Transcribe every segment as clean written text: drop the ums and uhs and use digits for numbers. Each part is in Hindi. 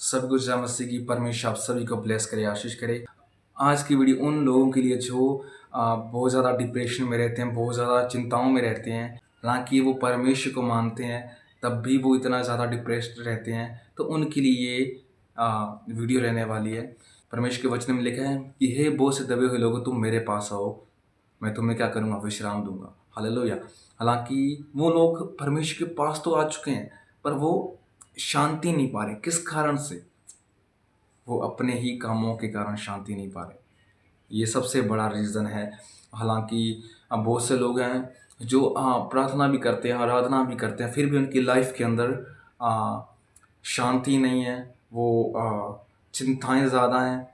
सब कुछ जय मसीह की परमेश्वर आप सभी को ब्लेस करे, आशीष करे। आज की वीडियो उन लोगों के लिए जो बहुत ज़्यादा डिप्रेशन में रहते हैं, बहुत ज़्यादा चिंताओं में रहते हैं। हालांकि वो परमेश्वर को मानते हैं, तब भी वो इतना ज़्यादा डिप्रेस्ड रहते हैं। तो उनके लिए ये वीडियो रहने वाली है। परमेश्वर के वचन में लिखा है कि हे बोझ से दबे हुए लोगों, तुम मेरे पास आओ, मैं तुम्हें क्या करूँगा, विश्राम दूंगा। हालेलुया। हालांकि वो लोग परमेश्वर के पास तो आ चुके हैं, पर वो शांति नहीं पा रहे। किस कारण से? वो अपने ही कामों के कारण शांति नहीं पा रहे। ये सबसे बड़ा रीज़न है। हालांकि बहुत से लोग हैं जो प्रार्थना भी करते हैं, आराधना भी करते हैं, फिर भी उनकी लाइफ के अंदर शांति नहीं है। वो चिंताएं ज़्यादा हैं।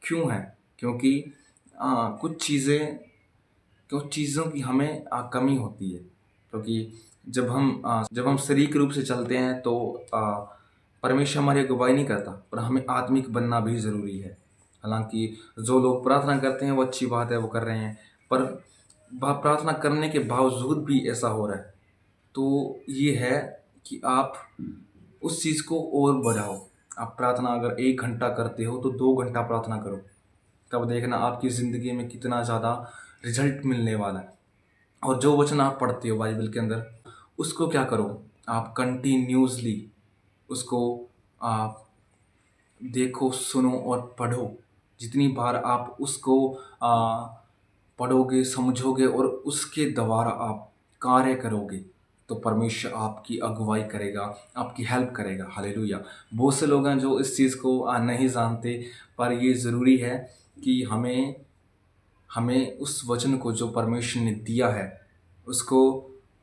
क्यों है? क्योंकि कुछ चीज़ों की हमें कमी होती है। क्योंकि जब हम शारीरिक रूप से चलते हैं तो परमेश्वर हमारी अगुवाई नहीं करता, पर हमें आत्मिक बनना भी ज़रूरी है। हालांकि जो लोग प्रार्थना करते हैं वो अच्छी बात है, वो कर रहे हैं, पर प्रार्थना करने के बावजूद भी ऐसा हो रहा है, तो ये है कि आप उस चीज़ को और बढ़ाओ। आप प्रार्थना अगर 1 घंटा करते हो तो 2 घंटा प्रार्थना करो। तब देखना आपकी ज़िंदगी में कितना ज़्यादा रिजल्ट मिलने वाला है। और जो वचन आप पढ़ते हो बाइबल के अंदर, उसको क्या करो, आप कंटिन्यूसली उसको आप देखो, सुनो और पढ़ो। जितनी बार आप उसको पढ़ोगे, समझोगे और उसके द्वारा आप कार्य करोगे, तो परमेश्वर आपकी अगुवाई करेगा, आपकी हेल्प करेगा। हालेलुया। बहुत से लोग हैं जो इस चीज़ को नहीं जानते, पर ये ज़रूरी है कि हमें हमें उस वचन को जो परमेश्वर ने दिया है उसको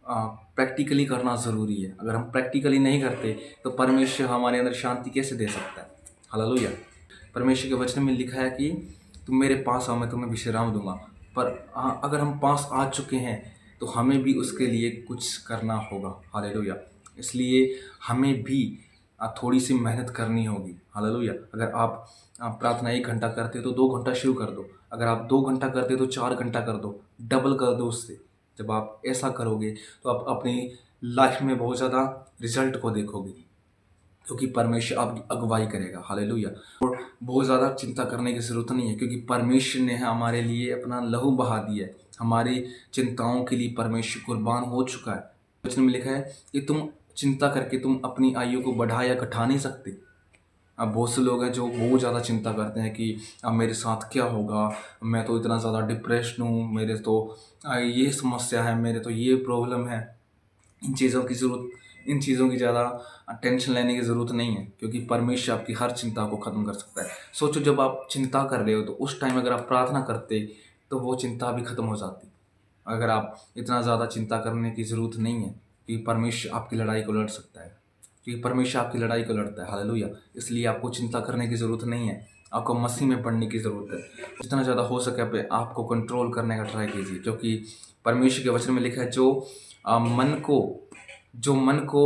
प्रैक्टिकली करना ज़रूरी है। अगर हम प्रैक्टिकली नहीं करते तो परमेश्वर हमारे अंदर शांति कैसे दे सकता है? हालेलुया। परमेश्वर के वचन में लिखा है कि तुम मेरे पास आओ, मैं तुम्हें विश्राम दूंगा। पर अगर हम पास आ चुके हैं तो हमें भी उसके लिए कुछ करना होगा। हालेलुया। इसलिए हमें भी थोड़ी सी मेहनत करनी होगी। हालेलुया। अगर आप प्रार्थना 1 घंटा करते हो तो 2 घंटा शुरू कर दो। अगर आप 2 घंटा करते हो तो 4 घंटा कर दो, डबल कर दो उससे। जब आप ऐसा करोगे तो आप अपनी लाइफ में बहुत ज़्यादा रिजल्ट को देखोगे, क्योंकि परमेश्वर आपकी अगुवाई करेगा। हालेलुया। और बहुत ज़्यादा चिंता करने की ज़रूरत नहीं है, क्योंकि परमेश्वर ने हमारे लिए अपना लहू बहा दिया है। हमारी चिंताओं के लिए परमेश्वर कुर्बान हो चुका है। वचन में लिखा है कि तुम चिंता करके तुम अपनी आयु को बढ़ा या घटा नहीं सकते। अब बहुत से लोग हैं जो बहुत ज़्यादा चिंता करते हैं कि अब मेरे साथ क्या होगा, मैं तो इतना ज़्यादा डिप्रेस्ड हूँ, मेरे तो ये समस्या है, मेरे तो ये प्रॉब्लम है। इन चीज़ों की ज़्यादा टेंशन लेने की ज़रूरत नहीं है, क्योंकि परमेश्वर आपकी हर चिंता को ख़त्म कर सकता है। सोचो, जब आप चिंता कर रहे हो तो उस टाइम अगर आप प्रार्थना करते तो वो चिंता भी ख़त्म हो जाती। अगर आप इतना ज़्यादा चिंता करने की ज़रूरत नहीं है, कि परमेश्वर आपकी लड़ाई को लड़ सकता है, क्योंकि परमेश्वर आपकी लड़ाई को लड़ता है। हालेलुया। इसलिए आपको चिंता करने की ज़रूरत नहीं है, आपको मसीह में पढ़ने की ज़रूरत है। जितना ज़्यादा हो सके अपने आप को कंट्रोल करने का ट्राई कीजिए, क्योंकि परमेश्वर के वचन में लिखा है जो मन को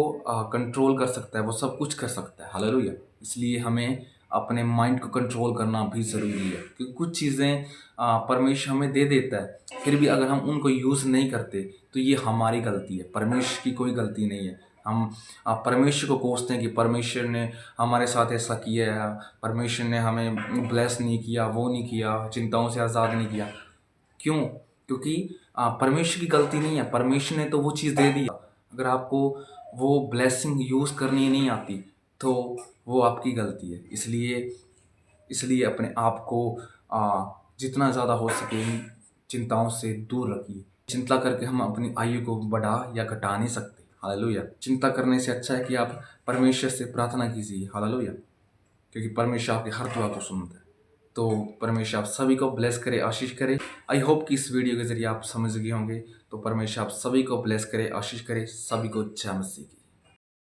कंट्रोल कर सकता है वो सब कुछ कर सकता है। हालेलुया। इसलिए हमें अपने माइंड को कंट्रोल करना भी ज़रूरी है, क्योंकि कुछ चीज़ें परमेश्वर हमें दे देता है, फिर भी अगर हम उनको यूज़ नहीं करते तो ये हमारी गलती है, परमेश्वर की कोई गलती नहीं है। हम परमेश्वर को कोसते हैं कि परमेश्वर ने हमारे साथ ऐसा किया है, परमेश्वर ने हमें ब्लेस नहीं किया, वो नहीं किया, चिंताओं से आज़ाद नहीं किया। क्यों? क्योंकि परमेश्वर की गलती नहीं है, परमेश्वर ने तो वो चीज़ दे दी। अगर आपको वो ब्लेसिंग यूज़ करनी नहीं आती तो वो आपकी गलती है। इसलिए अपने आप को जितना ज़्यादा हो सके इन चिंताओं से दूर रखिए। चिंता करके हम अपनी आयु को बढ़ा या घटा नहीं सकते। हालेलुया। चिंता करने से अच्छा है कि आप परमेश्वर से प्रार्थना कीजिए। हालेलुया। क्योंकि परमेश्वर आपकी हर दुआ को सुनता है। तो परमेश्वर आप सभी को ब्लेस करे, आशीष करे। आई होप कि इस वीडियो के ज़रिए आप समझ गए होंगे। तो परमेश्वर आप सभी को ब्लेस करे, आशीष करे। सभी को जय मसीह की।